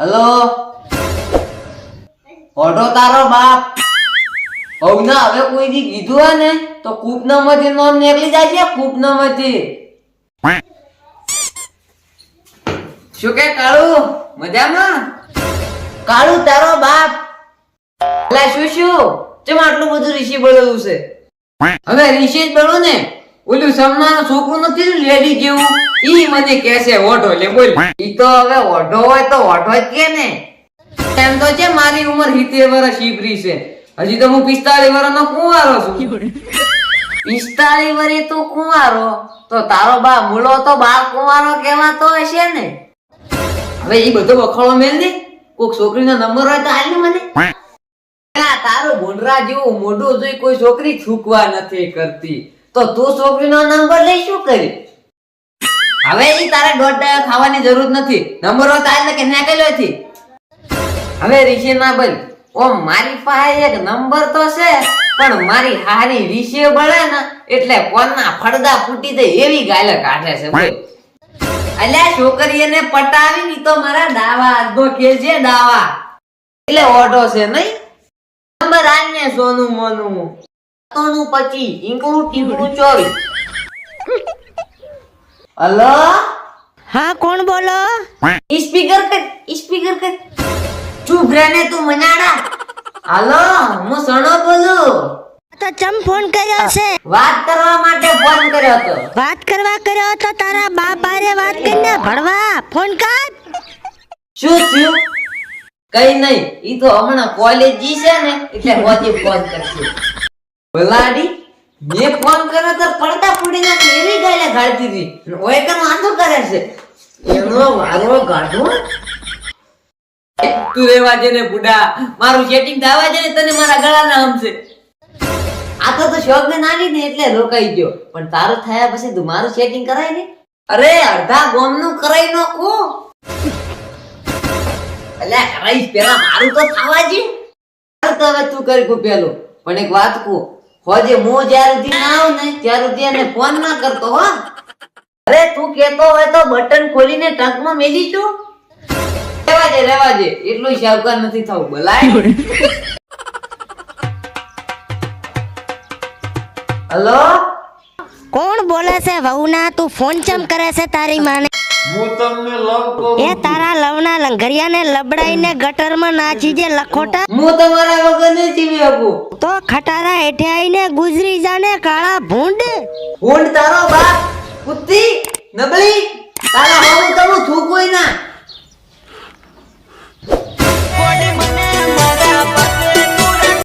hello ઓઢો તારો બાપ હવના હવે કોઈ દી કીધું હોય ને તો કૂપનામાંથી નામ નીકળી જાય છે કૂપનામાંથી શું કે કાળુ મજામાં કાળુ તારો બાપ એલા શું ચમ આટલું બધું ઋષિ બળવું છે હવે ઋષિ જ બળો ને ઓલું સમનાનો છોકરો નથી લેડી જેવું ઈ મને કહે છે ઓઢો લે બોલ ઈ તો હવે ઓઢો હોય તો ઓઢો જ કે ને એમ તો છે મારી ઉંમર 70 વર્ષ ઈબરી છે હજી તો હું 45 વર્ષનો કુંવારો છું 45 વર્ષે તો કુંવારો તો તારો બા મૂળો તો બાળ કુંવારો કહેવાતો હશે ને હવે ઈ બધો વખોળો મેલ દે કોક છોકરીનો નંબર હોય તો હાલ ને મને તારું ભોંડરા જેવું મોઢું જોઈ કોઈ છોકરી છૂકવા નથી કરતી તો તું છોકરીનો નંબર લઈ શું કરી હવે ઈ તારે દોઢ ખાવાની જરૂર નથી નંબર હોય તો હાલ કે નાખેલો નથી હવે રીશે ના બોલ ઓ મારી પાસે એક નંબર તો છે પણ મારી હારી રીશે બળે ને એટલે કોણના ફડદા ફૂટી દે એવી ગાલે કાઢે છે બોલ અલ્યા છોકરીને પટાવી ની તો મારા દાવા આજનો ખેલ છે દાવા એટલે ઓઢો છે નહીં નંબર આને સોનું મોનું સોનું 25 ઇંકલું ટીકડું 24 હલો हाँ कौन बोलो સ્પીકર કર ચૂપ રહેને તું મનાડા હાલો હું સણો બોલું तो चम फोन કર્યો છે વાત કરવા માટે ફોન કર્યો હતો વાત કરવા કર્યો તો તારા બાપ આરે વાત કરીને ભણવા ફોન કર શું થયું કઈ નહીં ઈ તો હમણાં કોલેજ જી છે ને એટલે હોતી ફોન કરશે ભલાડી મેં ફોન કર્યો તો પડતા ફૂડી નાખી એવી ગાલે ગાળતી હતી ઓય કે વાંધો કરે છે એનો વારો ગાઢો તું રેવા દે ને બુડા મારું સેટિંગ થવા દે ને તને મારા ગળાના હમશે આ તો શોખ ને નાની ને એટલે રોકાઈ ગયો પણ તારું થયા પછી તું મારું સેટિંગ કરાય ને અરે અડધા ગોમનું કરાઈ નાખો અલ્યા કરાઈશ પેલા મારું તો થવા દે તો હવે તું કરી કો પેલો પણ એક વાત કહું હોજે મો જ્યાર સુધી ના આવ ને ત્યાર સુધી એને ફોન ના કરતો હો અરે તું કેતો હોય તો બટન ખોલીને ટંકમાં મેલી તું રેવા દે એટલું શાવકાર નથી થવું બલાય હેલો કોણ બોલે છે વહુના તું ફોન ચમ કરે છે તારી માને હું તમને લવ કહું એ તારા લવના લંગરિયાને લબડાઈને ગટરમાં નાખી જે લખોટા હું તમારા વગર નહીં જીવી શકું તો ખટારા હેઠે આવીને ગુજરી જાને કાળા ભૂંડ ભૂંડ તારો બાપ કુત્તી નબળી તારા